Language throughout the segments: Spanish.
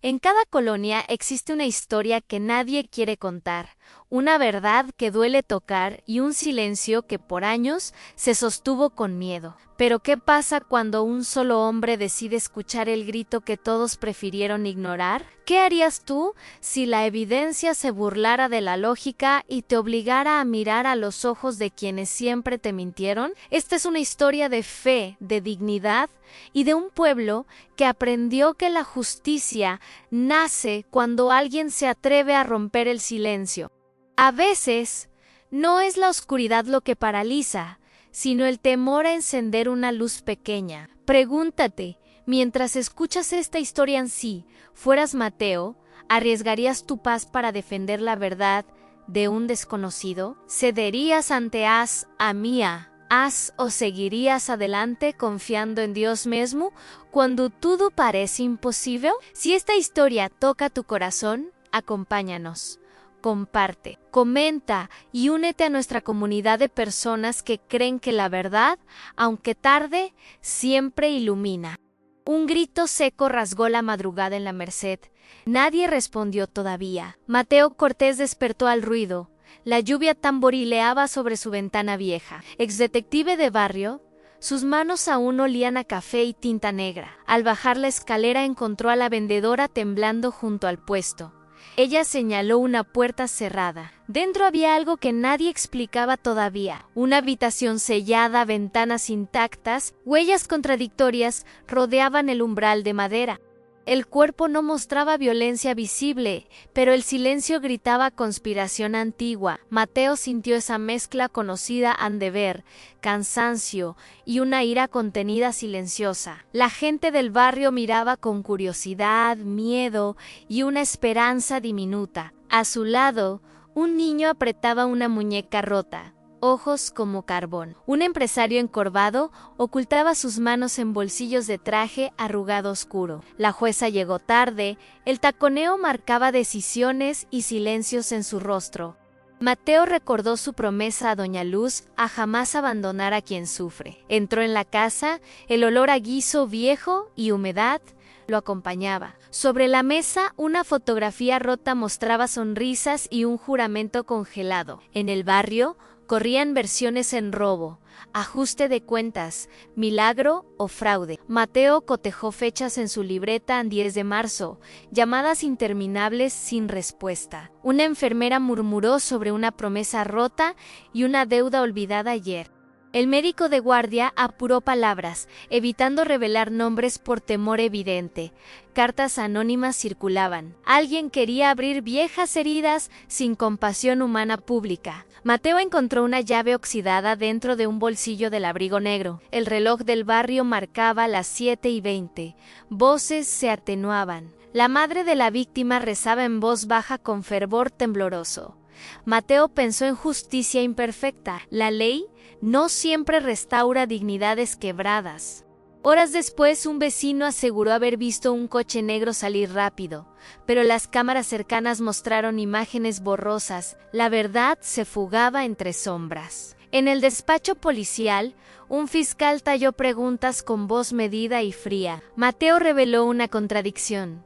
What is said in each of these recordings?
En cada colonia existe una historia que nadie quiere contar, una verdad que duele tocar y un silencio que por años se sostuvo con miedo. Pero ¿qué pasa cuando un solo hombre decide escuchar el grito que todos prefirieron ignorar? ¿Qué harías tú si la evidencia se burlara de la lógica y te obligara a mirar a los ojos de quienes siempre te mintieron? Esta es una historia de fe, de dignidad y de un pueblo que aprendió que la justicia nace cuando alguien se atreve a romper el silencio. A veces, no es la oscuridad lo que paraliza, sino el temor a encender una luz pequeña. Pregúntate, mientras escuchas esta historia en sí, fueras Mateo, ¿arriesgarías tu paz para defender la verdad de un desconocido? ¿Cederías ante Mía, o seguirías adelante confiando en Dios mismo cuando todo parece imposible? Si esta historia toca tu corazón, acompáñanos. Comparte, comenta y únete a nuestra comunidad de personas que creen que la verdad, aunque tarde, siempre ilumina. Un grito seco rasgó la madrugada en la Merced. Nadie respondió todavía. Mateo Cortés despertó al ruido. La lluvia tamborileaba sobre su ventana vieja. Exdetective de barrio, sus manos aún olían a café y tinta negra. Al bajar la escalera encontró a la vendedora temblando junto al puesto. Ella señaló una puerta cerrada. Dentro había algo que nadie explicaba todavía. Una habitación sellada, ventanas intactas, huellas contradictorias rodeaban el umbral de madera. El cuerpo no mostraba violencia visible, pero el silencio gritaba conspiración antigua. Mateo sintió esa mezcla conocida han de ver, cansancio y una ira contenida silenciosa. La gente del barrio miraba con curiosidad, miedo y una esperanza diminuta. A su lado, un niño apretaba una muñeca rota. Ojos como carbón. Un empresario encorvado ocultaba sus manos en bolsillos de traje arrugado oscuro. La jueza llegó tarde, el taconeo marcaba decisiones y silencios en su rostro. Mateo recordó su promesa a Doña Luz a jamás abandonar a quien sufre. Entró en la casa, el olor a guiso viejo y humedad lo acompañaba. Sobre la mesa, una fotografía rota mostraba sonrisas y un juramento congelado. En el barrio, corrían versiones en robo, ajuste de cuentas, milagro o fraude. Mateo cotejó fechas en su libreta en 10 de marzo, llamadas interminables sin respuesta. Una enfermera murmuró sobre una promesa rota y una deuda olvidada ayer. El médico de guardia apuró palabras, evitando revelar nombres por temor evidente. Cartas anónimas circulaban. Alguien quería abrir viejas heridas sin compasión humana pública. Mateo encontró una llave oxidada dentro de un bolsillo del abrigo negro. El reloj del barrio marcaba las 7:20. Voces se atenuaban. La madre de la víctima rezaba en voz baja con fervor tembloroso. Mateo pensó en justicia imperfecta. La ley no siempre restaura dignidades quebradas. Horas después, un vecino aseguró haber visto un coche negro salir rápido, pero las cámaras cercanas mostraron imágenes borrosas. La verdad se fugaba entre sombras. En el despacho policial, un fiscal talló preguntas con voz medida y fría. Mateo reveló una contradicción.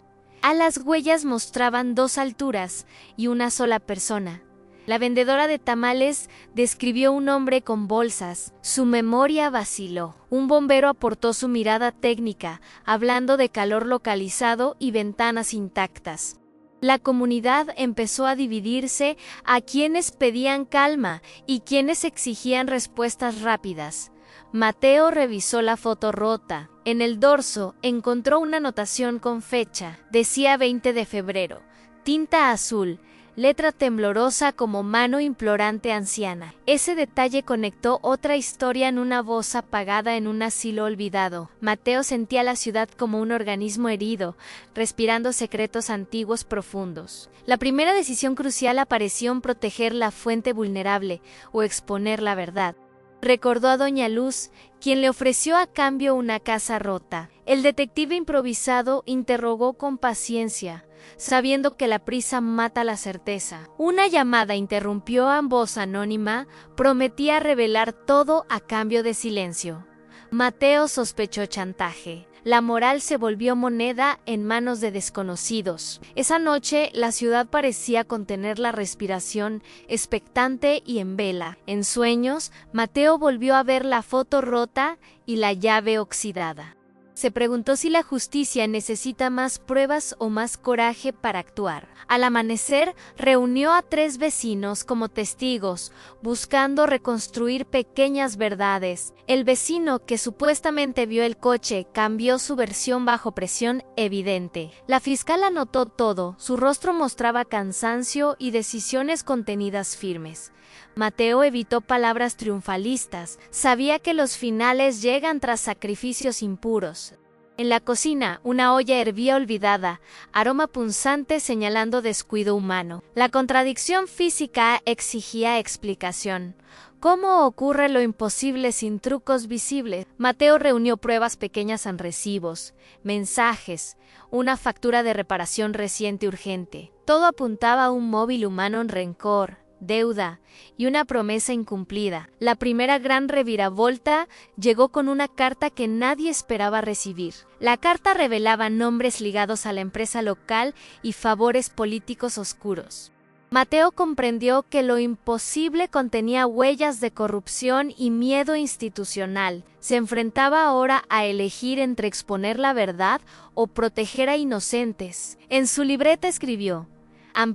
Las huellas mostraban 2 alturas y una sola persona. La vendedora de tamales describió un hombre con bolsas. Su memoria vaciló. Un bombero aportó su mirada técnica, hablando de calor localizado y ventanas intactas. La comunidad empezó a dividirse a quienes pedían calma y quienes exigían respuestas rápidas. Mateo revisó la foto rota. En el dorso encontró una anotación con fecha. Decía 20 de febrero. Tinta azul. Letra temblorosa como mano implorante anciana. Ese detalle conectó otra historia en una voz apagada en un asilo olvidado. Mateo sentía la ciudad como un organismo herido, respirando secretos antiguos profundos. La primera decisión crucial apareció en proteger la fuente vulnerable o exponer la verdad. Recordó a Doña Luz, quien le ofreció a cambio una casa rota. El detective improvisado interrogó con paciencia, sabiendo que la prisa mata la certeza. Una llamada interrumpió a voz anónima, prometía revelar todo a cambio de silencio. Mateo sospechó chantaje. La moral se volvió moneda en manos de desconocidos. Esa noche, la ciudad parecía contener la respiración, expectante y en vela. En sueños, Mateo volvió a ver la foto rota y la llave oxidada. Se preguntó si la justicia necesita más pruebas o más coraje para actuar. Al amanecer, reunió a 3 vecinos como testigos, buscando reconstruir pequeñas verdades. El vecino que supuestamente vio el coche cambió su versión bajo presión evidente. La fiscal anotó todo, su rostro mostraba cansancio y decisiones contenidas firmes. Mateo evitó palabras triunfalistas, sabía que los finales llegan tras sacrificios impuros. En la cocina, una olla hervía olvidada, aroma punzante señalando descuido humano. La contradicción física exigía explicación. ¿Cómo ocurre lo imposible sin trucos visibles? Mateo reunió pruebas pequeñas en recibos, mensajes, una factura de reparación reciente urgente. Todo apuntaba a un móvil humano en rencor, deuda y una promesa incumplida. La primera gran reviravolta llegó con una carta que nadie esperaba recibir. La carta revelaba nombres ligados a la empresa local y favores políticos oscuros. Mateo comprendió que lo imposible contenía huellas de corrupción y miedo institucional. Se enfrentaba ahora a elegir entre exponer la verdad o proteger a inocentes. En su libreta escribió: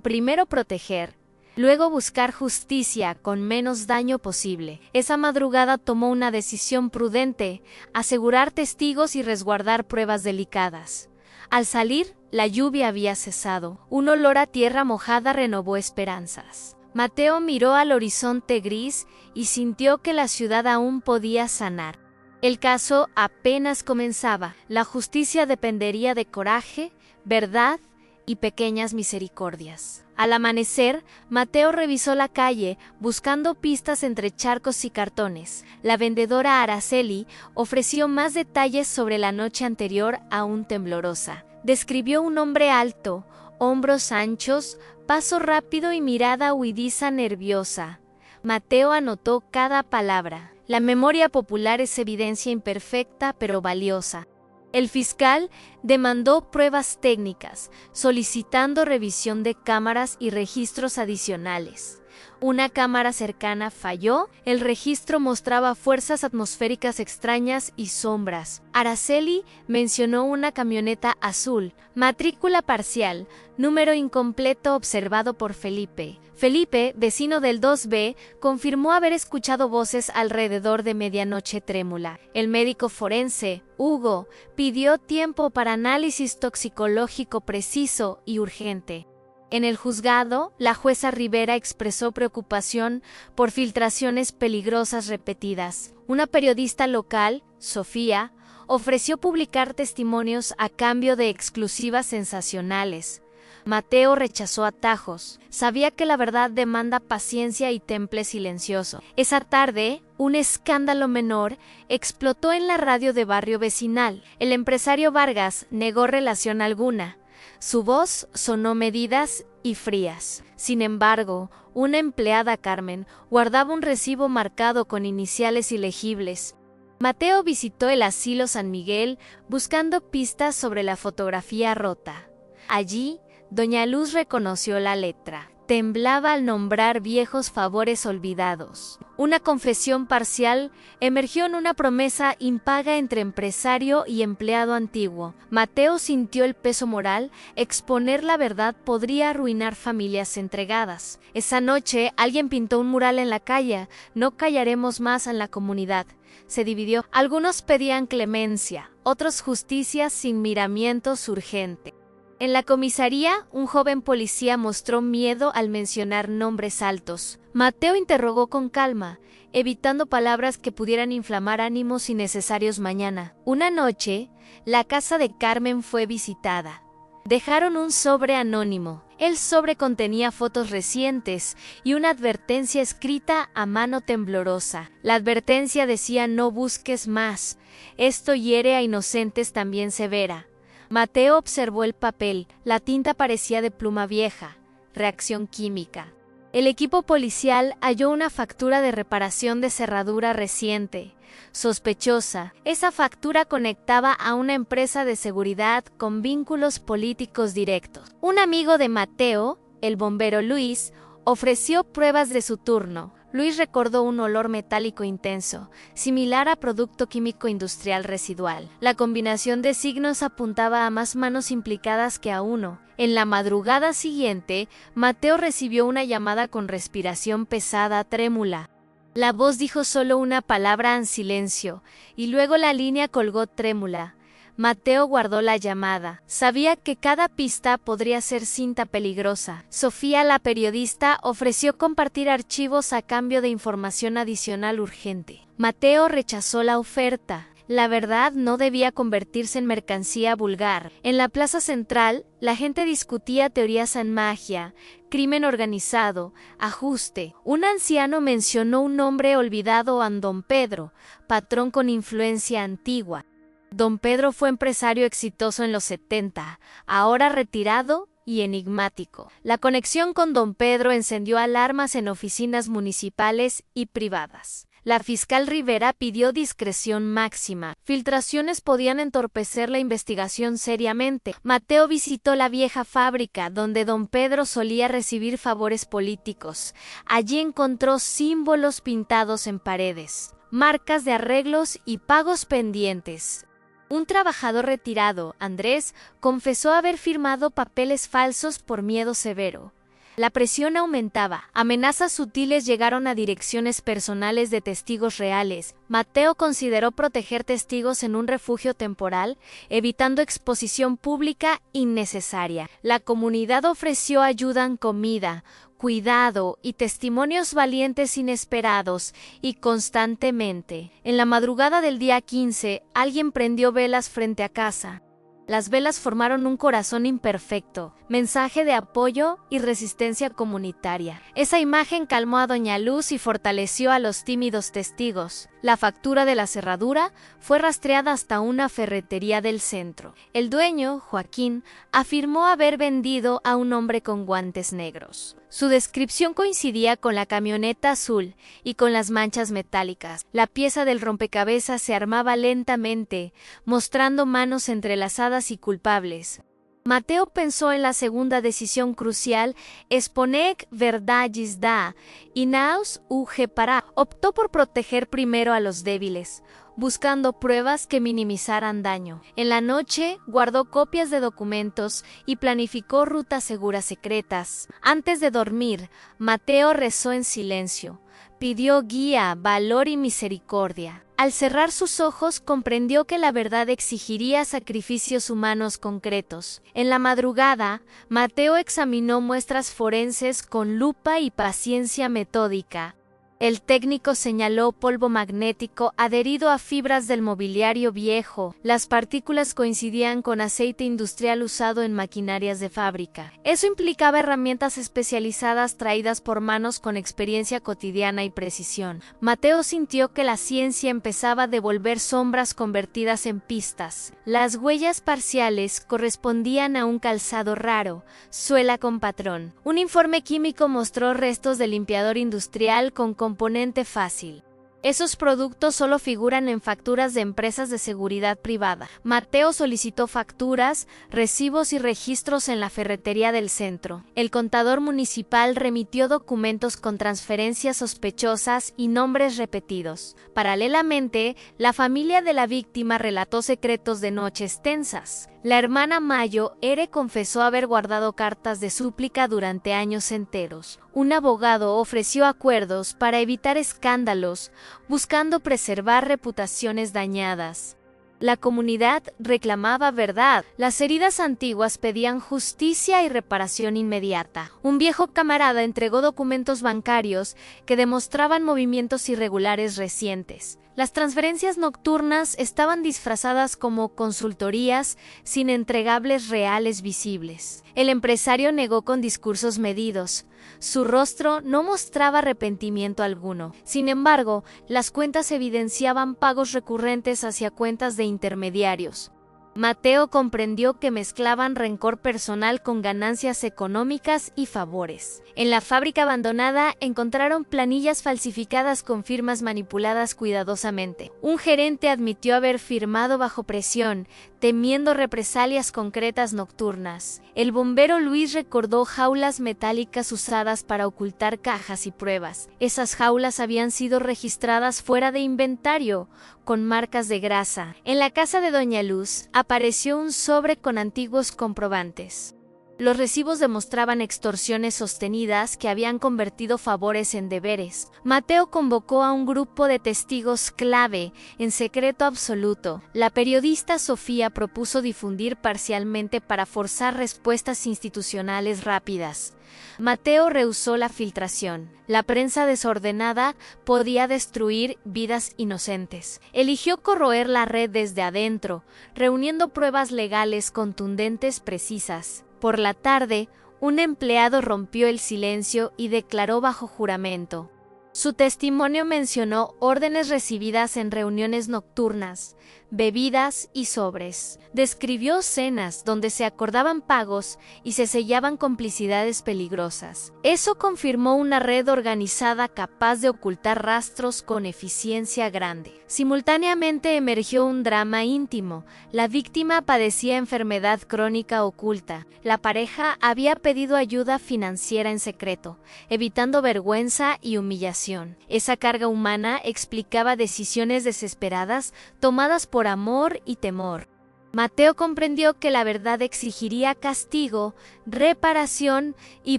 primero proteger, luego buscar justicia con menos daño posible. Esa madrugada tomó una decisión prudente: asegurar testigos y resguardar pruebas delicadas. Al salir, la lluvia había cesado. Un olor a tierra mojada renovó esperanzas. Mateo miró al horizonte gris y sintió que la ciudad aún podía sanar. El caso apenas comenzaba. La justicia dependería de coraje, verdad y pequeñas misericordias. Al amanecer, Mateo revisó la calle, buscando pistas entre charcos y cartones. La vendedora Araceli ofreció más detalles sobre la noche anterior, aún temblorosa. Describió un hombre alto, hombros anchos, paso rápido y mirada huidiza nerviosa. Mateo anotó cada palabra. La memoria popular es evidencia imperfecta pero valiosa. El fiscal demandó pruebas técnicas, solicitando revisión de cámaras y registros adicionales. Una cámara cercana falló, el registro mostraba fuerzas atmosféricas extrañas y sombras. Araceli mencionó una camioneta azul, matrícula parcial, número incompleto observado por Felipe. Felipe, vecino del 2B, confirmó haber escuchado voces alrededor de medianoche trémula. El médico forense, Hugo, pidió tiempo para análisis toxicológico preciso y urgente. En el juzgado, la jueza Rivera expresó preocupación por filtraciones peligrosas repetidas. Una periodista local, Sofía, ofreció publicar testimonios a cambio de exclusivas sensacionales. Mateo rechazó atajos. Sabía que la verdad demanda paciencia y temple silencioso. Esa tarde, un escándalo menor explotó en la radio de barrio vecinal. El empresario Vargas negó relación alguna. Su voz sonó medidas y frías. Sin embargo, una empleada, Carmen, guardaba un recibo marcado con iniciales ilegibles. Mateo visitó el asilo San Miguel buscando pistas sobre la fotografía rota. Allí, Doña Luz reconoció la letra. Temblaba al nombrar viejos favores olvidados. Una confesión parcial emergió en una promesa impaga entre empresario y empleado antiguo. Mateo sintió el peso moral. Exponer la verdad podría arruinar familias entregadas. Esa noche, alguien pintó un mural en la calle: "No callaremos más en la comunidad". Se dividió. Algunos pedían clemencia, otros justicia sin miramientos urgente. En la comisaría, un joven policía mostró miedo al mencionar nombres altos. Mateo interrogó con calma, evitando palabras que pudieran inflamar ánimos innecesarios mañana. Una noche, la casa de Carmen fue visitada. Dejaron un sobre anónimo. El sobre contenía fotos recientes y una advertencia escrita a mano temblorosa. La advertencia decía: "No busques más. Esto hiere a inocentes también severa". Mateo observó el papel. La tinta parecía de pluma vieja. Reacción química. El equipo policial halló una factura de reparación de cerradura reciente, sospechosa. Esa factura conectaba a una empresa de seguridad con vínculos políticos directos. Un amigo de Mateo, el bombero Luis, ofreció pruebas de su turno. Luis recordó un olor metálico intenso, similar a producto químico industrial residual. La combinación de signos apuntaba a más manos implicadas que a uno. En la madrugada siguiente, Mateo recibió una llamada con respiración pesada, trémula. La voz dijo solo una palabra en silencio, y luego la línea colgó trémula. Mateo guardó la llamada. Sabía que cada pista podría ser cinta peligrosa. Sofía, la periodista, ofreció compartir archivos a cambio de información adicional urgente. Mateo rechazó la oferta. La verdad no debía convertirse en mercancía vulgar. En la plaza central, la gente discutía teorías en magia, crimen organizado, ajuste. Un anciano mencionó un nombre olvidado a Don Pedro, patrón con influencia antigua. Don Pedro fue empresario exitoso en los 70, ahora retirado y enigmático. La conexión con Don Pedro encendió alarmas en oficinas municipales y privadas. La fiscal Rivera pidió discreción máxima. Filtraciones podían entorpecer la investigación seriamente. Mateo visitó la vieja fábrica donde Don Pedro solía recibir favores políticos. Allí encontró símbolos pintados en paredes, marcas de arreglos y pagos pendientes. Un trabajador retirado, Andrés, confesó haber firmado papeles falsos por miedo severo. La presión aumentaba. Amenazas sutiles llegaron a direcciones personales de testigos reales. Mateo consideró proteger testigos en un refugio temporal, evitando exposición pública innecesaria. La comunidad ofreció ayuda en comida, cuidado y testimonios valientes inesperados y constantemente. En la madrugada del día 15, alguien prendió velas frente a casa. Las velas formaron un corazón imperfecto, mensaje de apoyo y resistencia comunitaria. Esa imagen calmó a Doña Luz y fortaleció a los tímidos testigos. La factura de la cerradura fue rastreada hasta una ferretería del centro. El dueño, Joaquín, afirmó haber vendido a un hombre con guantes negros. Su descripción coincidía con la camioneta azul y con las manchas metálicas. La pieza del rompecabezas se armaba lentamente, mostrando manos entrelazadas y culpables. Mateo pensó en la segunda decisión crucial, Esponec verdadis da, y naus uge para. Optó por proteger primero a los débiles, buscando pruebas que minimizaran daño. En la noche, guardó copias de documentos y planificó rutas seguras secretas. Antes de dormir, Mateo rezó en silencio. Pidió guía, valor y misericordia. Al cerrar sus ojos, comprendió que la verdad exigiría sacrificios humanos concretos. En la madrugada, Mateo examinó muestras forenses con lupa y paciencia metódica. El técnico señaló polvo magnético adherido a fibras del mobiliario viejo. Las partículas coincidían con aceite industrial usado en maquinarias de fábrica. Eso implicaba herramientas especializadas traídas por manos con experiencia cotidiana y precisión. Mateo sintió que la ciencia empezaba a devolver sombras convertidas en pistas. Las huellas parciales correspondían a un calzado raro, suela con patrón. Un informe químico mostró restos de limpiador industrial con componente fácil. Esos productos solo figuran en facturas de empresas de seguridad privada. Mateo solicitó facturas, recibos y registros en la ferretería del centro. El contador municipal remitió documentos con transferencias sospechosas y nombres repetidos. Paralelamente, la familia de la víctima relató secretos de noches tensas. La hermana Mayo Ere confesó haber guardado cartas de súplica durante años enteros. Un abogado ofreció acuerdos para evitar escándalos, buscando preservar reputaciones dañadas. La comunidad reclamaba verdad. Las heridas antiguas pedían justicia y reparación inmediata. Un viejo camarada entregó documentos bancarios que demostraban movimientos irregulares recientes. Las transferencias nocturnas estaban disfrazadas como consultorías sin entregables reales visibles. El empresario negó con discursos medidos. Su rostro no mostraba arrepentimiento alguno. Sin embargo, las cuentas evidenciaban pagos recurrentes hacia cuentas de intermediarios. Mateo comprendió que mezclaban rencor personal con ganancias económicas y favores. En la fábrica abandonada encontraron planillas falsificadas con firmas manipuladas cuidadosamente. Un gerente admitió haber firmado bajo presión, temiendo represalias concretas nocturnas. El bombero Luis recordó jaulas metálicas usadas para ocultar cajas y pruebas. Esas jaulas habían sido registradas fuera de inventario, con marcas de grasa. En la casa de Doña Luz apareció un sobre con antiguos comprobantes. Los recibos demostraban extorsiones sostenidas que habían convertido favores en deberes. Mateo convocó a un grupo de testigos clave, en secreto absoluto. La periodista Sofía propuso difundir parcialmente para forzar respuestas institucionales rápidas. Mateo rehusó la filtración. La prensa desordenada podía destruir vidas inocentes. Eligió corroer la red desde adentro, reuniendo pruebas legales contundentes precisas. Por la tarde, un empleado rompió el silencio y declaró bajo juramento. Su testimonio mencionó órdenes recibidas en reuniones nocturnas, bebidas y sobres. Describió cenas donde se acordaban pagos y se sellaban complicidades peligrosas. Eso confirmó una red organizada capaz de ocultar rastros con eficiencia grande. Simultáneamente emergió un drama íntimo. La víctima padecía enfermedad crónica oculta. La pareja había pedido ayuda financiera en secreto, evitando vergüenza y humillación. Esa carga humana explicaba decisiones desesperadas tomadas por amor y temor. Mateo comprendió que la verdad exigiría castigo, reparación y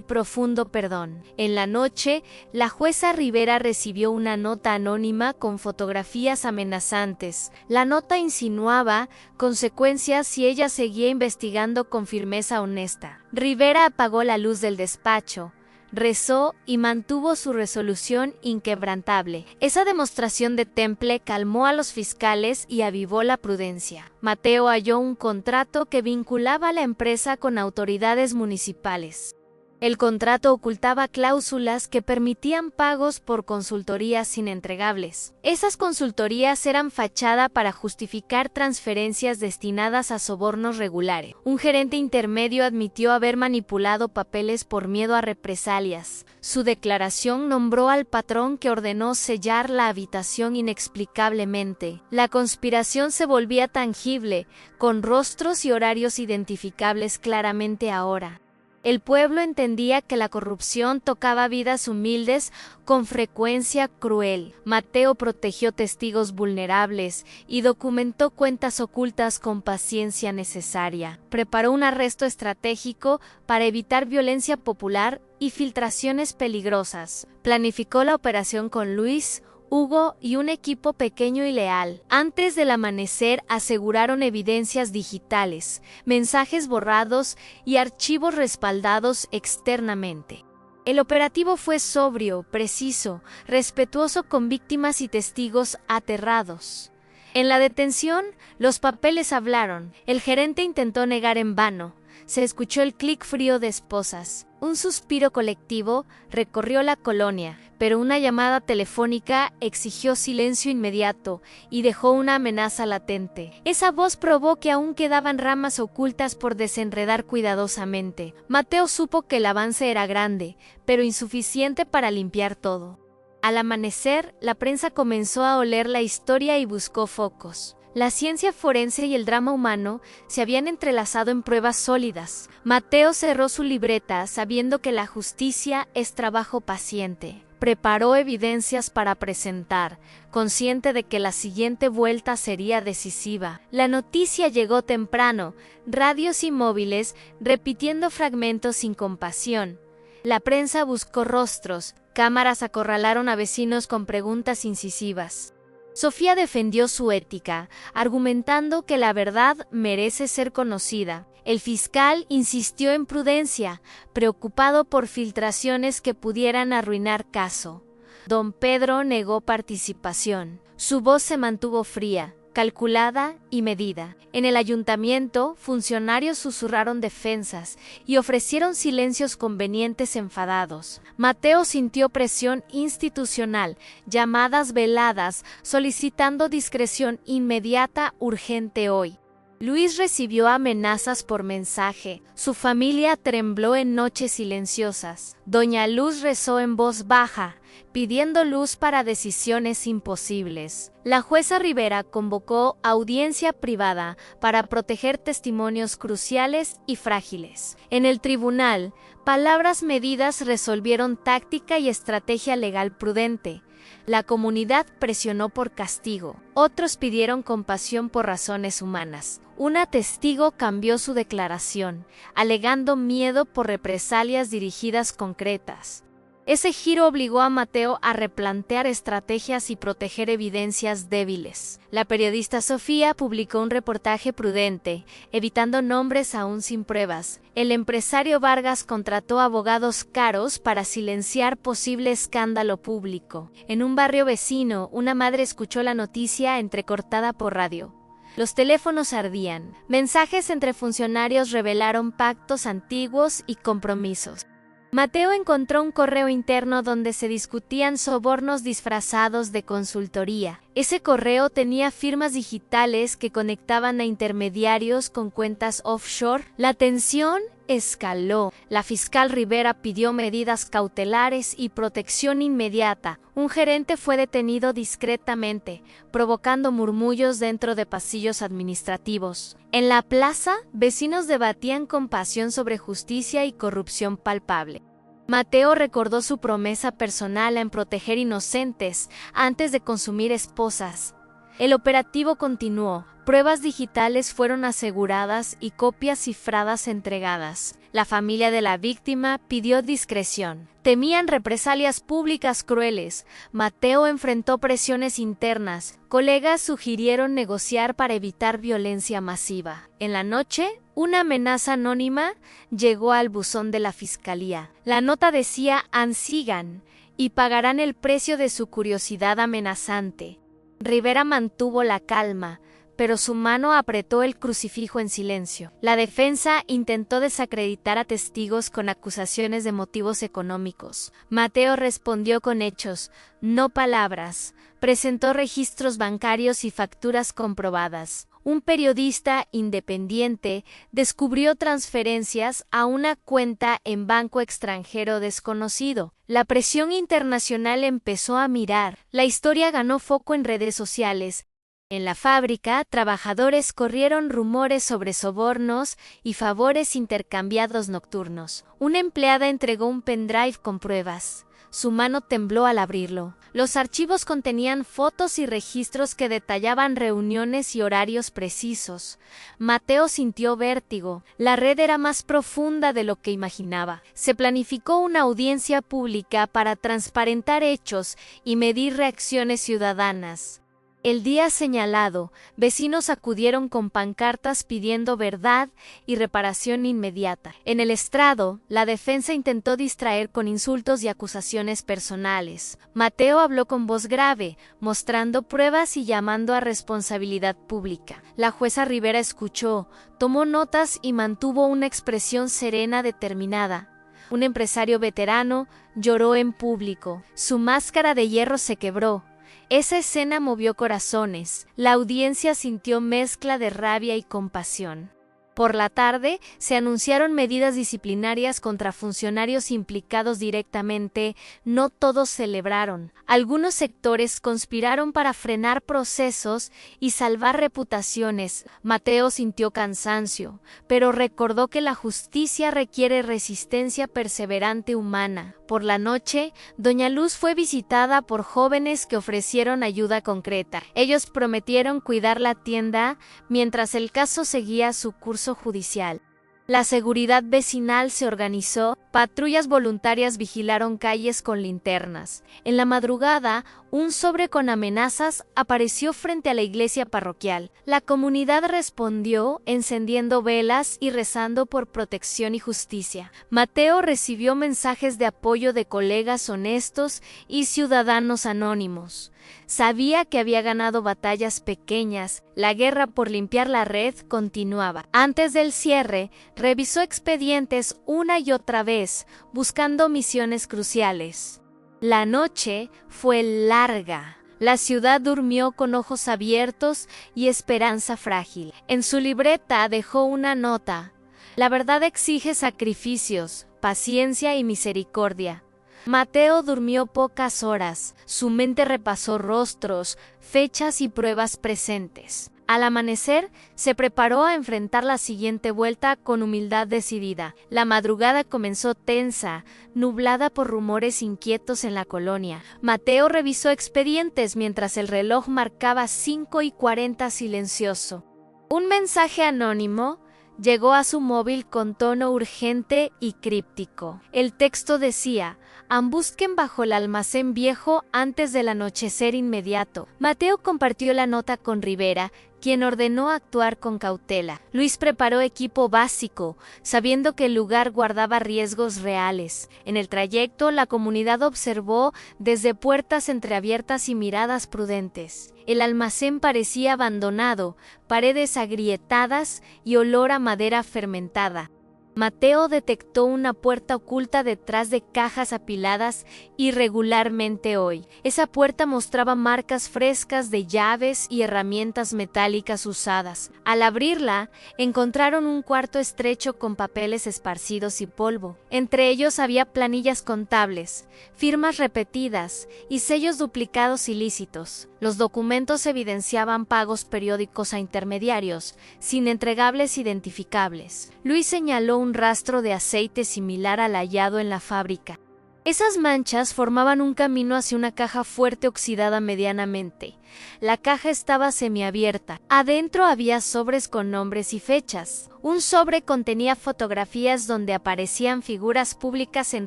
profundo perdón. En la noche, la jueza Rivera recibió una nota anónima con fotografías amenazantes. La nota insinuaba consecuencias si ella seguía investigando con firmeza honesta. Rivera apagó la luz del despacho, rezó y mantuvo su resolución inquebrantable. Esa demostración de temple calmó a los fiscales y avivó la prudencia. Mateo halló un contrato que vinculaba a la empresa con autoridades municipales. El contrato ocultaba cláusulas que permitían pagos por consultorías sin entregables. Esas consultorías eran fachada para justificar transferencias destinadas a sobornos regulares. Un gerente intermedio admitió haber manipulado papeles por miedo a represalias. Su declaración nombró al patrón que ordenó sellar la habitación inexplicablemente. La conspiración se volvía tangible, con rostros y horarios identificables claramente ahora. El pueblo entendía que la corrupción tocaba vidas humildes con frecuencia cruel. Mateo protegió testigos vulnerables y documentó cuentas ocultas con paciencia necesaria. Preparó un arresto estratégico para evitar violencia popular y filtraciones peligrosas. Planificó la operación con Luis, Hugo y un equipo pequeño y leal. Antes del amanecer aseguraron evidencias digitales, mensajes borrados y archivos respaldados externamente. El operativo fue sobrio, preciso, respetuoso con víctimas y testigos aterrados. En la detención, los papeles hablaron. El gerente intentó negar en vano. Se escuchó el clic frío de esposas. Un suspiro colectivo recorrió la colonia, pero una llamada telefónica exigió silencio inmediato y dejó una amenaza latente. Esa voz probó que aún quedaban ramas ocultas por desenredar cuidadosamente. Mateo supo que el avance era grande, pero insuficiente para limpiar todo. Al amanecer, la prensa comenzó a oler la historia y buscó focos. La ciencia forense y el drama humano se habían entrelazado en pruebas sólidas. Mateo cerró su libreta sabiendo que la justicia es trabajo paciente. Preparó evidencias para presentar, consciente de que la siguiente vuelta sería decisiva. La noticia llegó temprano, radios y móviles repitiendo fragmentos sin compasión. La prensa buscó rostros, cámaras acorralaron a vecinos con preguntas incisivas. Sofía defendió su ética, argumentando que la verdad merece ser conocida. El fiscal insistió en prudencia, preocupado por filtraciones que pudieran arruinar caso. Don Pedro negó participación. Su voz se mantuvo fría, calculada y medida. En el ayuntamiento, funcionarios susurraron defensas y ofrecieron silencios convenientes enfadados. Mateo sintió presión institucional, llamadas veladas, solicitando discreción inmediata urgente hoy. Luis recibió amenazas por mensaje. Su familia tembló en noches silenciosas. Doña Luz rezó en voz baja, pidiendo luz para decisiones imposibles. La jueza Rivera convocó audiencia privada para proteger testimonios cruciales y frágiles. En el tribunal, palabras medidas resolvieron táctica y estrategia legal prudente. La comunidad presionó por castigo. Otros pidieron compasión por razones humanas. Una testigo cambió su declaración, alegando miedo por represalias dirigidas concretas. Ese giro obligó a Mateo a replantear estrategias y proteger evidencias débiles. La periodista Sofía publicó un reportaje prudente, evitando nombres aún sin pruebas. El empresario Vargas contrató abogados caros para silenciar posible escándalo público. En un barrio vecino, una madre escuchó la noticia entrecortada por radio. Los teléfonos ardían. Mensajes entre funcionarios revelaron pactos antiguos y compromisos. Mateo encontró un correo interno donde se discutían sobornos disfrazados de consultoría. Ese correo tenía firmas digitales que conectaban a intermediarios con cuentas offshore. La tensión escaló. La fiscal Rivera pidió medidas cautelares y protección inmediata. Un gerente fue detenido discretamente, provocando murmullos dentro de pasillos administrativos. En la plaza, vecinos debatían con pasión sobre justicia y corrupción palpable. Mateo recordó su promesa personal en proteger inocentes antes de consumir esposas. El operativo continuó. Pruebas digitales fueron aseguradas y copias cifradas entregadas. La familia de la víctima pidió discreción. Temían represalias públicas crueles. Mateo enfrentó presiones internas. Colegas sugirieron negociar para evitar violencia masiva. En la noche, una amenaza anónima llegó al buzón de la fiscalía. La nota decía: sigan y pagarán el precio de su curiosidad amenazante. Rivera mantuvo la calma, pero su mano apretó el crucifijo en silencio. La defensa intentó desacreditar a testigos con acusaciones de motivos económicos. Mateo respondió con hechos, no palabras. Presentó registros bancarios y facturas comprobadas. Un periodista independiente descubrió transferencias a una cuenta en banco extranjero desconocido. La presión internacional empezó a mirar. La historia ganó foco en redes sociales. En la fábrica, trabajadores corrieron rumores sobre sobornos y favores intercambiados nocturnos. Una empleada entregó un pendrive con pruebas. Su mano tembló al abrirlo. Los archivos contenían fotos y registros que detallaban reuniones y horarios precisos. Mateo sintió vértigo. La red era más profunda de lo que imaginaba. Se planificó una audiencia pública para transparentar hechos y medir reacciones ciudadanas. El día señalado, vecinos acudieron con pancartas pidiendo verdad y reparación inmediata. En el estrado, la defensa intentó distraer con insultos y acusaciones personales. Mateo habló con voz grave, mostrando pruebas y llamando a responsabilidad pública. La jueza Rivera escuchó, tomó notas y mantuvo una expresión serena determinada. Un empresario veterano lloró en público. Su máscara de hierro se quebró. Esa escena movió corazones. La audiencia sintió mezcla de rabia y compasión. Por la tarde, se anunciaron medidas disciplinarias contra funcionarios implicados directamente. No todos celebraron. Algunos sectores conspiraron para frenar procesos y salvar reputaciones. Mateo sintió cansancio, pero recordó que la justicia requiere resistencia perseverante humana. Por la noche, Doña Luz fue visitada por jóvenes que ofrecieron ayuda concreta. Ellos prometieron cuidar la tienda mientras el caso seguía su curso judicial. La seguridad vecinal se organizó, patrullas voluntarias vigilaron calles con linternas. En la madrugada, un sobre con amenazas apareció frente a la iglesia parroquial. La comunidad respondió encendiendo velas y rezando por protección y justicia. Mateo recibió mensajes de apoyo de colegas honestos y ciudadanos anónimos. Sabía que había ganado batallas pequeñas. La guerra por limpiar la red continuaba. Antes del cierre, revisó expedientes una y otra vez, buscando misiones cruciales. La noche fue larga. La ciudad durmió con ojos abiertos y esperanza frágil. En su libreta dejó una nota: la verdad exige sacrificios, paciencia y misericordia. Mateo durmió pocas horas. Su mente repasó rostros, fechas y pruebas presentes. Al amanecer, se preparó a enfrentar la siguiente vuelta con humildad decidida. La madrugada comenzó tensa, nublada por rumores inquietos en la colonia. Mateo revisó expedientes mientras el reloj marcaba 5:40 silencioso. Un mensaje anónimo llegó a su móvil con tono urgente y críptico. El texto decía: ambusquen bajo el almacén viejo antes del anochecer inmediato. Mateo compartió la nota con Rivera, quien ordenó actuar con cautela. Luis preparó equipo básico, sabiendo que el lugar guardaba riesgos reales. En el trayecto, la comunidad observó desde puertas entreabiertas y miradas prudentes. El almacén parecía abandonado, paredes agrietadas y olor a madera fermentada. Mateo detectó una puerta oculta detrás de cajas apiladas irregularmente hoy. Esa puerta mostraba marcas frescas de llaves y herramientas metálicas usadas. Al abrirla, encontraron un cuarto estrecho con papeles esparcidos y polvo. Entre ellos había planillas contables, firmas repetidas y sellos duplicados ilícitos. Los documentos evidenciaban pagos periódicos a intermediarios, sin entregables identificables. Luis señaló un rastro de aceite similar al hallado en la fábrica. Esas manchas formaban un camino hacia una caja fuerte oxidada medianamente. La caja estaba semiabierta. Adentro había sobres con nombres y fechas. Un sobre contenía fotografías donde aparecían figuras públicas en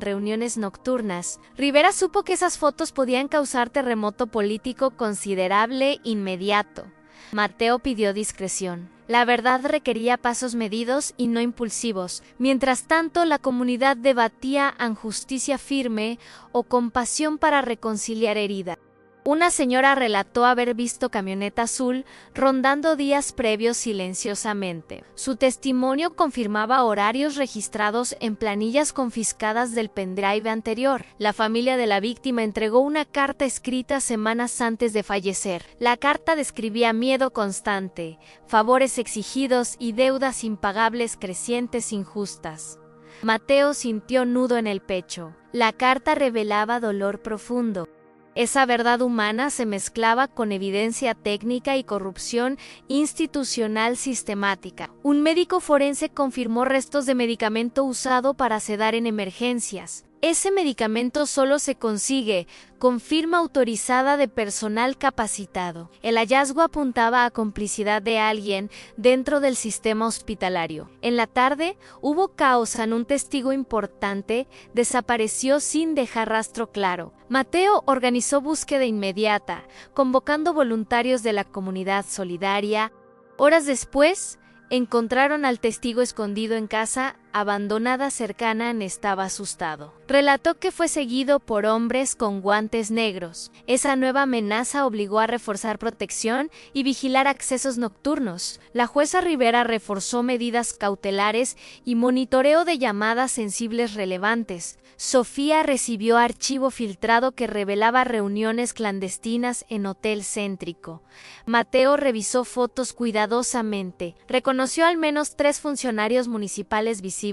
reuniones nocturnas. Rivera supo que esas fotos podían causar terremoto político considerable inmediato. Mateo pidió discreción. La verdad requería pasos medidos y no impulsivos. Mientras tanto, la comunidad debatía en justicia firme o compasión para reconciliar herida. Una señora relató haber visto camioneta azul rondando días previos silenciosamente. Su testimonio confirmaba horarios registrados en planillas confiscadas del pendrive anterior. La familia de la víctima entregó una carta escrita semanas antes de fallecer. La carta describía miedo constante, favores exigidos y deudas impagables crecientes injustas. Mateo sintió nudo en el pecho. La carta revelaba dolor profundo. Esa verdad humana se mezclaba con evidencia técnica y corrupción institucional sistemática. Un médico forense confirmó restos de medicamento usado para sedar en emergencias. Ese medicamento solo se consigue con firma autorizada de personal capacitado. El hallazgo apuntaba a complicidad de alguien dentro del sistema hospitalario. En la tarde, hubo caos. Un testigo importante desapareció sin dejar rastro claro. Mateo organizó búsqueda inmediata, convocando voluntarios de la comunidad solidaria. Horas después, encontraron al testigo escondido en casa abandonada cercana. Estaba asustado. Relató que fue seguido por hombres con guantes negros. Esa nueva amenaza obligó a reforzar protección y vigilar accesos nocturnos. La jueza Rivera reforzó medidas cautelares y monitoreo de llamadas sensibles relevantes. Sofía recibió archivo filtrado que revelaba reuniones clandestinas en hotel céntrico. Mateo revisó fotos cuidadosamente. Reconoció al menos 3 funcionarios municipales visibles.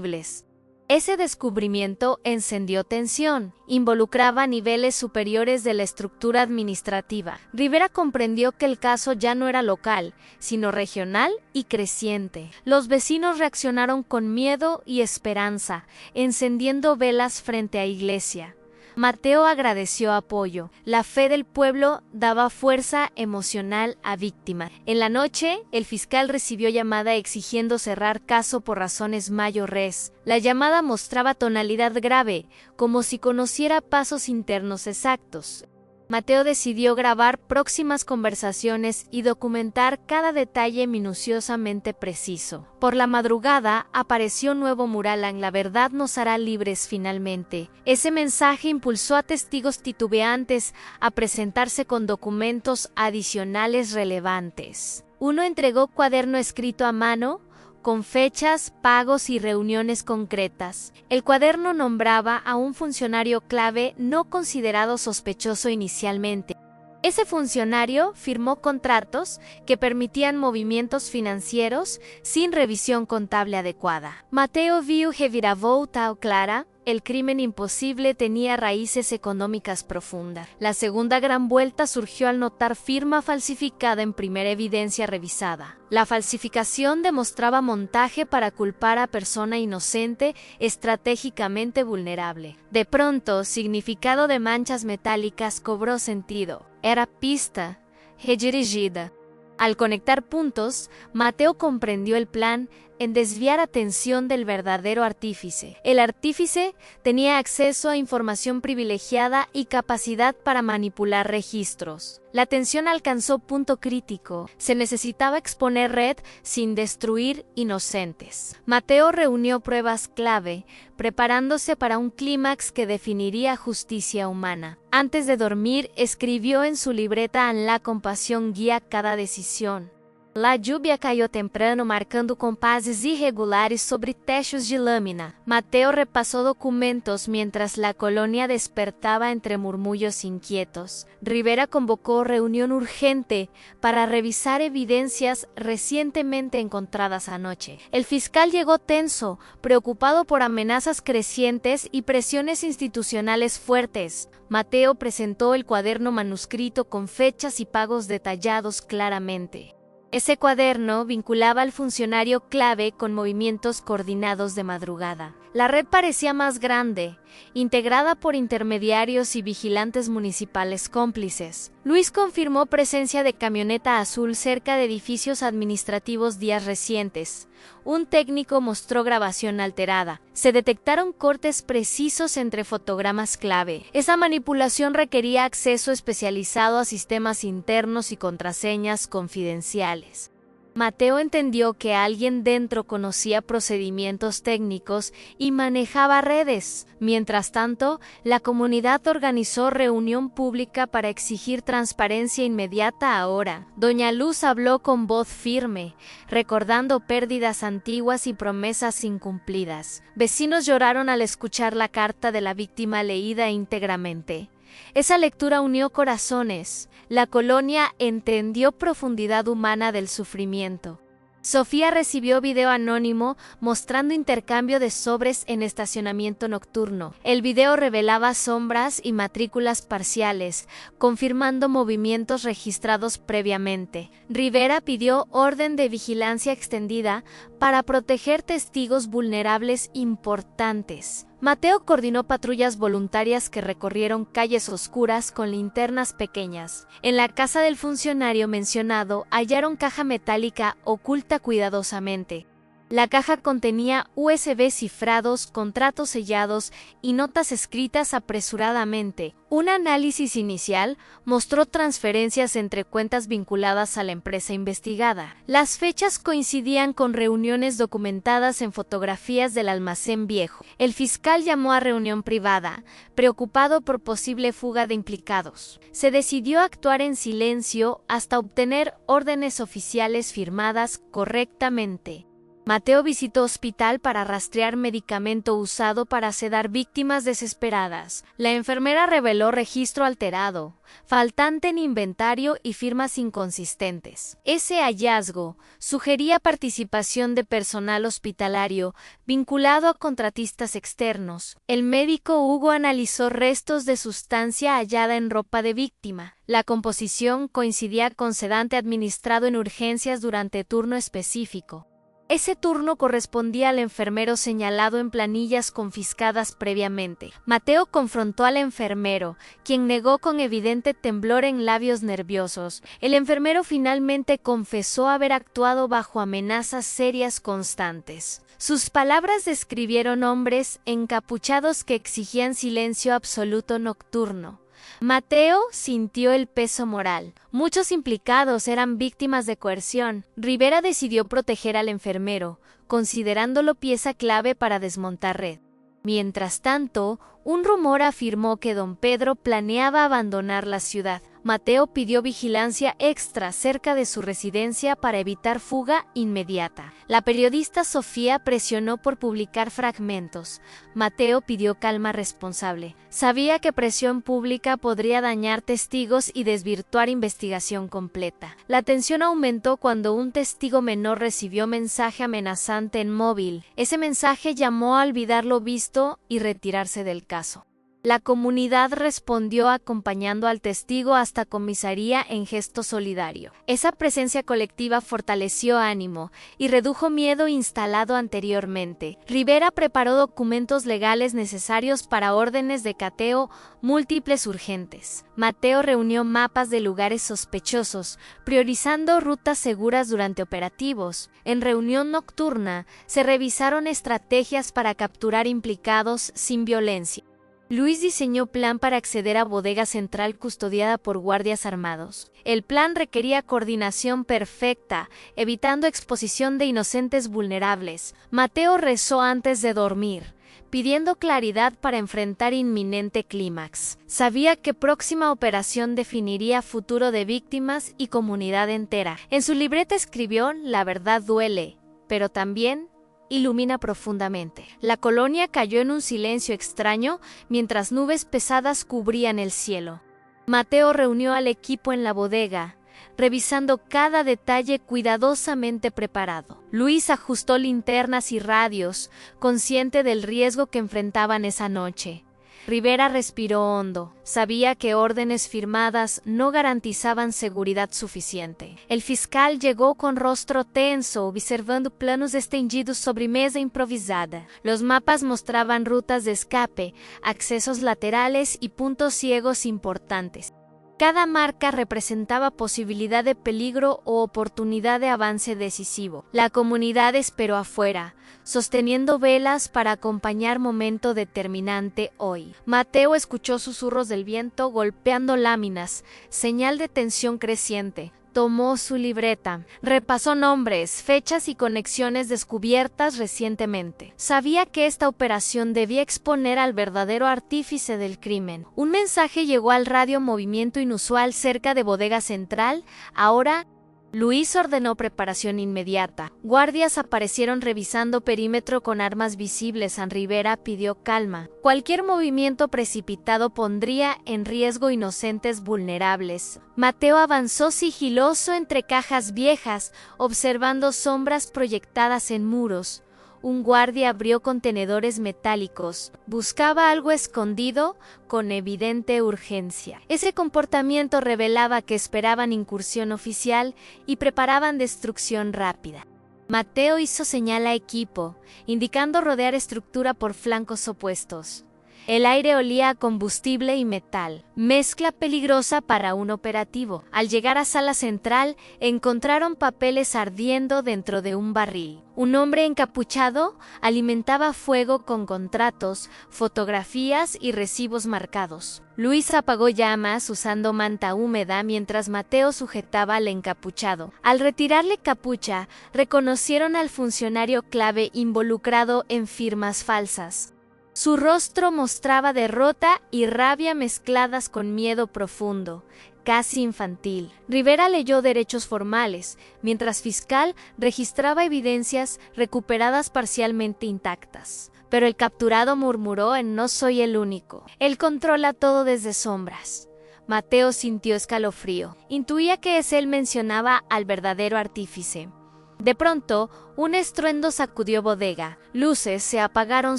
Ese descubrimiento encendió tensión. Involucraba niveles superiores de la estructura administrativa. Rivera comprendió que el caso ya no era local, sino regional y creciente. Los vecinos reaccionaron con miedo y esperanza, encendiendo velas frente a iglesia. Mateo agradeció apoyo. La fe del pueblo daba fuerza emocional a víctima. En la noche, el fiscal recibió llamada exigiendo cerrar caso por razones mayores. La llamada mostraba tonalidad grave, como si conociera pasos internos exactos. Mateo decidió grabar próximas conversaciones y documentar cada detalle minuciosamente preciso. Por la madrugada apareció un nuevo mural en "La verdad nos hará libres finalmente". Ese mensaje impulsó a testigos titubeantes a presentarse con documentos adicionales relevantes. Uno entregó cuaderno escrito a mano, con fechas, pagos y reuniones concretas. El cuaderno nombraba a un funcionario clave no considerado sospechoso inicialmente. Ese funcionario firmó contratos que permitían movimientos financieros sin revisión contable adecuada. Mateo viu reviravolta clara. El crimen imposible tenía raíces económicas profundas. La segunda gran vuelta surgió al notar firma falsificada en primera evidencia revisada. La falsificación demostraba montaje para culpar a persona inocente estratégicamente vulnerable. De pronto, significado de manchas metálicas cobró sentido. Era pista redirigida. Al conectar puntos, Mateo comprendió el plan en desviar atención del verdadero artífice. El artífice tenía acceso a información privilegiada y capacidad para manipular registros. La tensión alcanzó punto crítico. Se necesitaba exponer red sin destruir inocentes. Mateo reunió pruebas clave, preparándose para un clímax que definiría justicia humana. Antes de dormir, escribió en su libreta: "La compasión guía cada decisión". La lluvia cayó temprano marcando compases irregulares sobre techos de lámina. Mateo repasó documentos mientras la colonia despertaba entre murmullos inquietos. Rivera convocó reunión urgente para revisar evidencias recientemente encontradas anoche. El fiscal llegó tenso, preocupado por amenazas crecientes y presiones institucionales fuertes. Mateo presentó el cuaderno manuscrito con fechas y pagos detallados claramente. Ese cuaderno vinculaba al funcionario clave con movimientos coordinados de madrugada. La red parecía más grande, integrada por intermediarios y vigilantes municipales cómplices. Luis confirmó presencia de camioneta azul cerca de edificios administrativos días recientes. Un técnico mostró grabación alterada. Se detectaron cortes precisos entre fotogramas clave. Esa manipulación requería acceso especializado a sistemas internos y contraseñas confidenciales. Mateo entendió que alguien dentro conocía procedimientos técnicos y manejaba redes. Mientras tanto, la comunidad organizó reunión pública para exigir transparencia inmediata ahora. Doña Luz habló con voz firme, recordando pérdidas antiguas y promesas incumplidas. Vecinos lloraron al escuchar la carta de la víctima leída íntegramente. Esa lectura unió corazones. La colonia entendió profundidad humana del sufrimiento. Sofía recibió video anónimo mostrando intercambio de sobres en estacionamiento nocturno. El video revelaba sombras y matrículas parciales, confirmando movimientos registrados previamente. Rivera pidió orden de vigilancia extendida para proteger testigos vulnerables importantes. Mateo coordinó patrullas voluntarias que recorrieron calles oscuras con linternas pequeñas. En la casa del funcionario mencionado hallaron caja metálica oculta cuidadosamente. La caja contenía USB cifrados, contratos sellados y notas escritas apresuradamente. Un análisis inicial mostró transferencias entre cuentas vinculadas a la empresa investigada. Las fechas coincidían con reuniones documentadas en fotografías del almacén viejo. El fiscal llamó a reunión privada, preocupado por posible fuga de implicados. Se decidió actuar en silencio hasta obtener órdenes oficiales firmadas correctamente. Mateo visitó hospital para rastrear medicamento usado para sedar víctimas desesperadas. La enfermera reveló registro alterado, faltante en inventario y firmas inconsistentes. Ese hallazgo sugería participación de personal hospitalario vinculado a contratistas externos. El médico Hugo analizó restos de sustancia hallada en ropa de víctima. La composición coincidía con sedante administrado en urgencias durante turno específico. Ese turno correspondía al enfermero señalado en planillas confiscadas previamente. Mateo confrontó al enfermero, quien negó con evidente temblor en labios nerviosos. El enfermero finalmente confesó haber actuado bajo amenazas serias constantes. Sus palabras describieron hombres encapuchados que exigían silencio absoluto nocturno. Mateo sintió el peso moral. Muchos implicados eran víctimas de coerción. Rivera decidió proteger al enfermero, considerándolo pieza clave para desmontar red. Mientras tanto, un rumor afirmó que don Pedro planeaba abandonar la ciudad. Mateo pidió vigilancia extra cerca de su residencia para evitar fuga inmediata. La periodista Sofía presionó por publicar fragmentos. Mateo pidió calma responsable. Sabía que presión pública podría dañar testigos y desvirtuar investigación completa. La tensión aumentó cuando un testigo menor recibió mensaje amenazante en móvil. Ese mensaje llamó a olvidar lo visto y retirarse del caso. La comunidad respondió acompañando al testigo hasta comisaría en gesto solidario. Esa presencia colectiva fortaleció ánimo y redujo miedo instalado anteriormente. Rivera preparó documentos legales necesarios para órdenes de cateo múltiples urgentes. Mateo reunió mapas de lugares sospechosos, priorizando rutas seguras durante operativos. En reunión nocturna, se revisaron estrategias para capturar implicados sin violencia. Luis diseñó plan para acceder a bodega central custodiada por guardias armados. El plan requería coordinación perfecta, evitando exposición de inocentes vulnerables. Mateo rezó antes de dormir, pidiendo claridad para enfrentar inminente clímax. Sabía que próxima operación definiría futuro de víctimas y comunidad entera. En su libreta escribió: "La verdad duele, pero también ilumina profundamente". La colonia cayó en un silencio extraño mientras nubes pesadas cubrían el cielo. Mateo reunió al equipo en la bodega, revisando cada detalle cuidadosamente preparado. Luis ajustó linternas y radios, consciente del riesgo que enfrentaban esa noche. Rivera respiró hondo. Sabía que órdenes firmadas no garantizaban seguridad suficiente. El fiscal llegó con rostro tenso, observando planos extendidos sobre mesa improvisada. Los mapas mostraban rutas de escape, accesos laterales y puntos ciegos importantes. Cada marca representaba posibilidad de peligro o oportunidad de avance decisivo. La comunidad esperó afuera, sosteniendo velas para acompañar momento determinante hoy. Mateo escuchó susurros del viento golpeando láminas, señal de tensión creciente. Tomó su libreta, repasó nombres, fechas y conexiones descubiertas recientemente. Sabía que esta operación debía exponer al verdadero artífice del crimen. Un mensaje llegó al radio: movimiento inusual cerca de bodega central. Ahora Luis ordenó preparación inmediata. Guardias aparecieron revisando perímetro con armas visibles. San Rivera pidió calma. Cualquier movimiento precipitado pondría en riesgo inocentes vulnerables. Mateo avanzó sigiloso entre cajas viejas, observando sombras proyectadas en muros. Un guardia abrió contenedores metálicos. Buscaba algo escondido con evidente urgencia. Ese comportamiento revelaba que esperaban incursión oficial y preparaban destrucción rápida. Mateo hizo señal a equipo, indicando rodear estructura por flancos opuestos. El aire olía a combustible y metal, mezcla peligrosa para un operativo. Al llegar a sala central, encontraron papeles ardiendo dentro de un barril. Un hombre encapuchado alimentaba fuego con contratos, fotografías y recibos marcados. Luis apagó llamas usando manta húmeda mientras Mateo sujetaba al encapuchado. Al retirarle capucha, reconocieron al funcionario clave involucrado en firmas falsas. Su rostro mostraba derrota y rabia mezcladas con miedo profundo, casi infantil. Rivera leyó derechos formales, mientras fiscal registraba evidencias recuperadas parcialmente intactas. Pero el capturado murmuró en: "No soy el único. Él controla todo desde sombras". Mateo sintió escalofrío. Intuía que él mencionaba al verdadero artífice. De pronto, un estruendo sacudió bodega. Luces se apagaron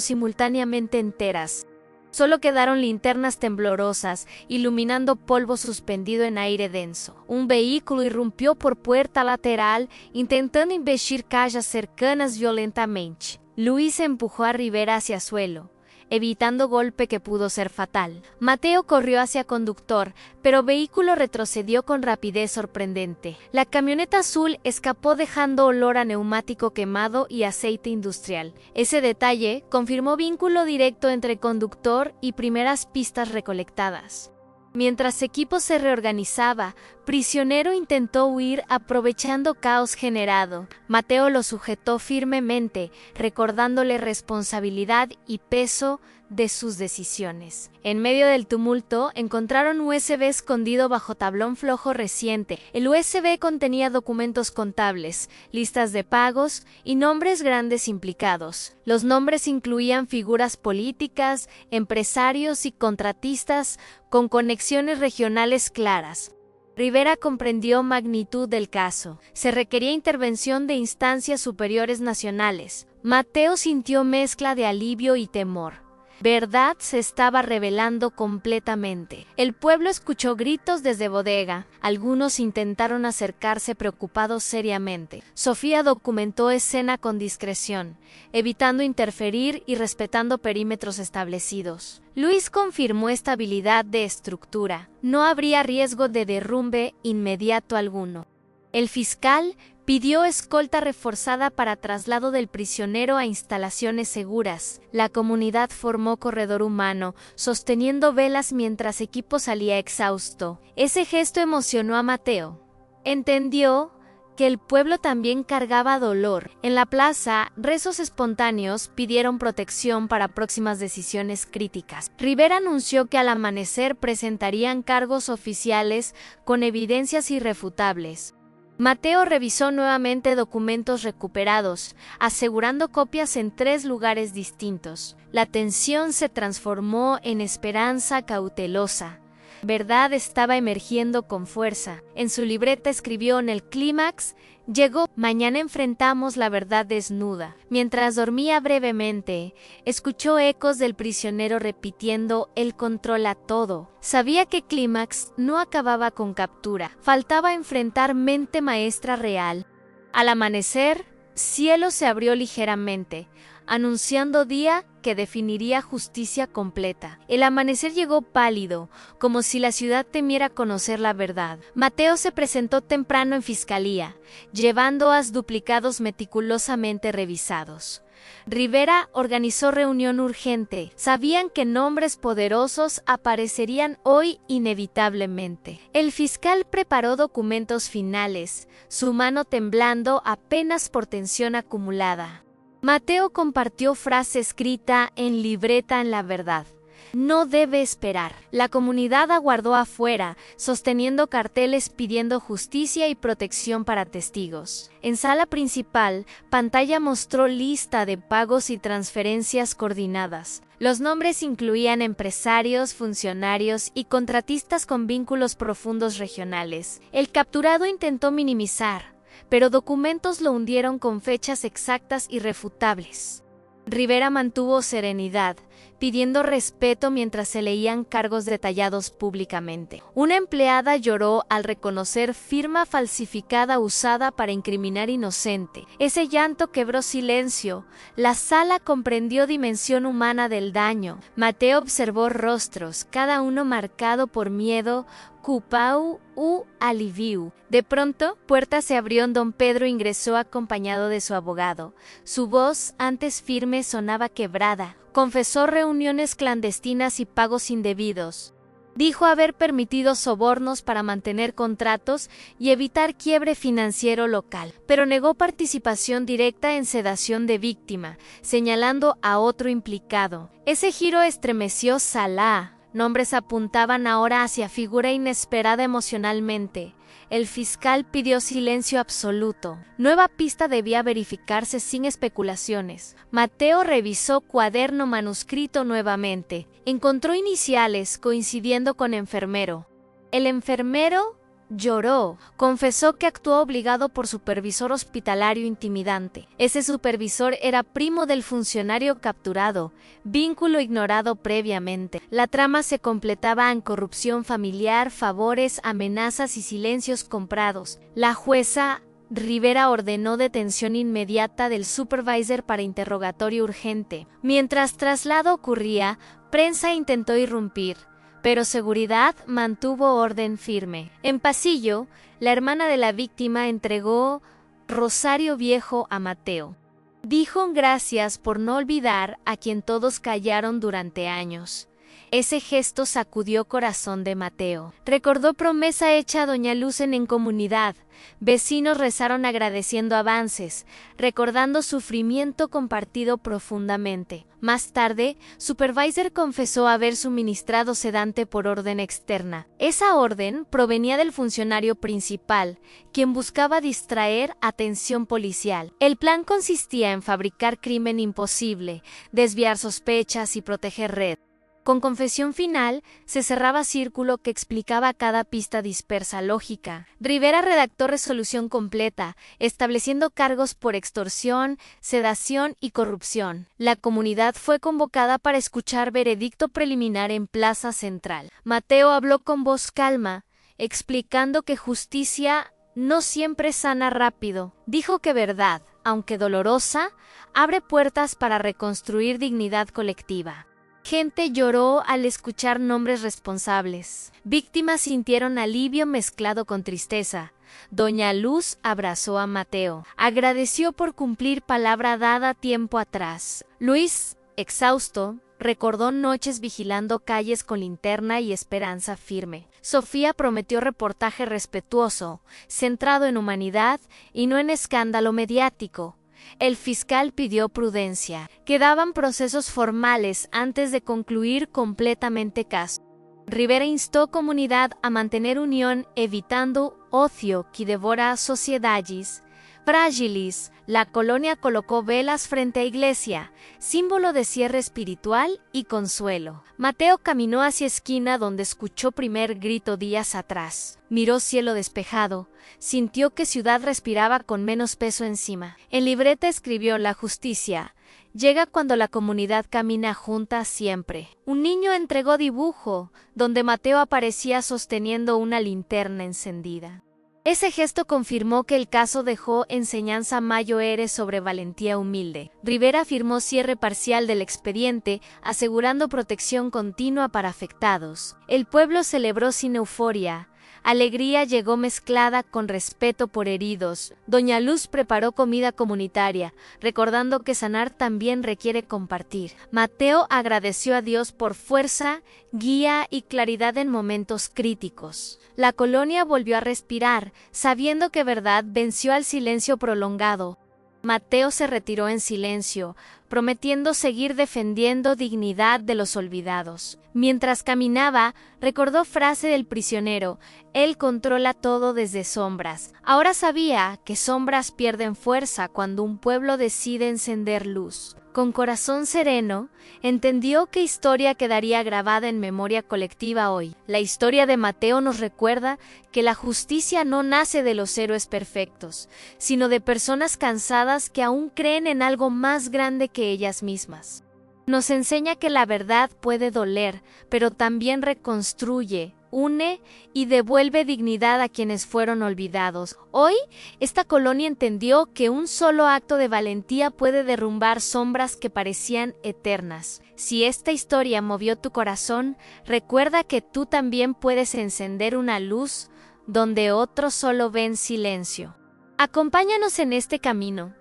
simultáneamente enteras. Solo quedaron linternas temblorosas, iluminando polvo suspendido en aire denso. Un vehículo irrumpió por puerta lateral, intentando investir calles cercanas violentamente. Luis empujó a Rivera hacia suelo, evitando golpe que pudo ser fatal. Mateo corrió hacia conductor, pero vehículo retrocedió con rapidez sorprendente. La camioneta azul escapó dejando olor a neumático quemado y aceite industrial. Ese detalle confirmó vínculo directo entre conductor y primeras pistas recolectadas. Mientras equipo se reorganizaba, prisionero intentó huir aprovechando caos generado. Mateo lo sujetó firmemente, recordándole responsabilidad y peso de sus decisiones. En medio del tumulto, encontraron USB escondido bajo tablón flojo reciente. El USB contenía documentos contables, listas de pagos y nombres grandes implicados. Los nombres incluían figuras políticas, empresarios y contratistas con conexiones regionales claras. Rivera comprendió magnitud del caso. Se requería intervención de instancias superiores nacionales. Mateo sintió mezcla de alivio y temor. Verdad se estaba revelando completamente. El pueblo escuchó gritos desde bodega. Algunos intentaron acercarse preocupados seriamente. Sofía documentó escena con discreción, evitando interferir y respetando perímetros establecidos. Luis confirmó estabilidad de estructura. No habría riesgo de derrumbe inmediato alguno. El fiscal pidió escolta reforzada para traslado del prisionero a instalaciones seguras. La comunidad formó corredor humano, sosteniendo velas mientras equipo salía exhausto. Ese gesto emocionó a Mateo. Entendió que el pueblo también cargaba dolor. En la plaza, rezos espontáneos pidieron protección para próximas decisiones críticas. Rivera anunció que al amanecer presentarían cargos oficiales con evidencias irrefutables. Mateo revisó nuevamente documentos recuperados, asegurando copias en 3 lugares distintos. La tensión se transformó en esperanza cautelosa. Verdad estaba emergiendo con fuerza. En su libreta escribió en el clímax: llegó, mañana enfrentamos la verdad desnuda. Mientras dormía brevemente, escuchó ecos del prisionero repitiendo: él controla todo. Sabía que clímax no acababa con captura. Faltaba enfrentar mente maestra real. Al amanecer, cielo se abrió ligeramente, anunciando día que definiría justicia completa. El amanecer llegó pálido, como si la ciudad temiera conocer la verdad. Mateo se presentó temprano en fiscalía, llevando hojas duplicados meticulosamente revisados. Rivera organizó reunión urgente. Sabían que nombres poderosos aparecerían hoy inevitablemente. El fiscal preparó documentos finales, su mano temblando apenas por tensión acumulada. Mateo compartió frase escrita en libreta en la verdad: no debe esperar. La comunidad aguardó afuera, sosteniendo carteles pidiendo justicia y protección para testigos. En sala principal, pantalla mostró lista de pagos y transferencias coordinadas. Los nombres incluían empresarios, funcionarios y contratistas con vínculos profundos regionales. El capturado intentó minimizar, pero documentos lo hundieron con fechas exactas y irrefutables. Rivera mantuvo serenidad, pidiendo respeto mientras se leían cargos detallados públicamente. Una empleada lloró al reconocer firma falsificada usada para incriminar inocente. Ese llanto quebró silencio. La sala comprendió dimensión humana del daño. Mateo observó rostros, cada uno marcado por miedo, cupau u aliviu. De pronto, puerta se abrió. Don Pedro ingresó acompañado de su abogado. Su voz, antes firme, sonaba quebrada. Confesó reuniones clandestinas y pagos indebidos. Dijo haber permitido sobornos para mantener contratos y evitar quiebre financiero local, pero negó participación directa en sedación de víctima, señalando a otro implicado. Ese giro estremeció Salah. Nombres apuntaban ahora hacia figura inesperada emocionalmente. El fiscal pidió silencio absoluto. Nueva pista debía verificarse sin especulaciones. Mateo revisó cuaderno manuscrito nuevamente. Encontró iniciales coincidiendo con enfermero. El enfermero lloró. Confesó que actuó obligado por supervisor hospitalario intimidante. Ese supervisor era primo del funcionario capturado, vínculo ignorado previamente. La trama se completaba en corrupción familiar, favores, amenazas y silencios comprados. La jueza Rivera ordenó detención inmediata del supervisor para interrogatorio urgente. Mientras traslado ocurría, prensa intentó irrumpir, pero seguridad mantuvo orden firme. En pasillo, la hermana de la víctima entregó rosario viejo a Mateo. Dijo gracias por no olvidar a quien todos callaron durante años. Ese gesto sacudió corazón de Mateo. Recordó promesa hecha a doña Luz en comunidad. Vecinos rezaron agradeciendo avances, recordando sufrimiento compartido profundamente. Más tarde, Supervisor confesó haber suministrado sedante por orden externa. Esa orden provenía del funcionario principal, quien buscaba distraer atención policial. El plan consistía en fabricar crimen imposible, desviar sospechas y proteger red. Con confesión final, se cerraba círculo que explicaba cada pista dispersa lógica. Rivera redactó resolución completa, estableciendo cargos por extorsión, sedación y corrupción. La comunidad fue convocada para escuchar veredicto preliminar en Plaza Central. Mateo habló con voz calma, explicando que justicia no siempre sana rápido. Dijo que verdad, aunque dolorosa, abre puertas para reconstruir dignidad colectiva. Gente lloró al escuchar nombres responsables. Víctimas sintieron alivio mezclado con tristeza. Doña Luz abrazó a Mateo. Agradeció por cumplir palabra dada tiempo atrás. Luis, exhausto, recordó noches vigilando calles con linterna y esperanza firme. Sofía prometió reportaje respetuoso, centrado en humanidad y no en escándalo mediático. El fiscal pidió prudencia. Quedaban procesos formales antes de concluir completamente caso. Rivera instó comunidad a mantener unión evitando ocio que devora sociedades frágiles. La colonia colocó velas frente a iglesia, símbolo de cierre espiritual y consuelo. Mateo caminó hacia esquina donde escuchó primer grito días atrás. Miró cielo despejado, sintió que ciudad respiraba con menos peso encima. En libreta escribió: la justicia llega cuando la comunidad camina junta siempre. Un niño entregó dibujo, donde Mateo aparecía sosteniendo una linterna encendida. Ese gesto confirmó que el caso dejó enseñanza mayor sobre valentía humilde. Rivera firmó cierre parcial del expediente, asegurando protección continua para afectados. El pueblo celebró sin euforia. Alegría llegó mezclada con respeto por heridos. Doña Luz preparó comida comunitaria, recordando que sanar también requiere compartir. Mateo agradeció a Dios por fuerza, guía y claridad en momentos críticos. La colonia volvió a respirar, sabiendo que verdad venció al silencio prolongado. Mateo se retiró en silencio, prometiendo seguir defendiendo dignidad de los olvidados. Mientras caminaba, recordó frase del prisionero: él controla todo desde sombras. Ahora sabía que sombras pierden fuerza cuando un pueblo decide encender luz. Con corazón sereno, entendió qué historia quedaría grabada en memoria colectiva hoy. La historia de Mateo nos recuerda que la justicia no nace de los héroes perfectos, sino de personas cansadas que aún creen en algo más grande que ellas mismas. Nos enseña que la verdad puede doler, pero también reconstruye, une y devuelve dignidad a quienes fueron olvidados. Hoy, esta colonia entendió que un solo acto de valentía puede derrumbar sombras que parecían eternas. Si esta historia movió tu corazón, recuerda que tú también puedes encender una luz donde otros solo ven silencio. Acompáñanos en este camino.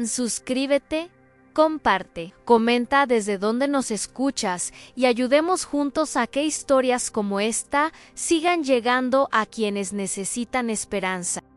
Suscríbete, comparte, comenta desde donde nos escuchas y ayudemos juntos a que historias como esta sigan llegando a quienes necesitan esperanza.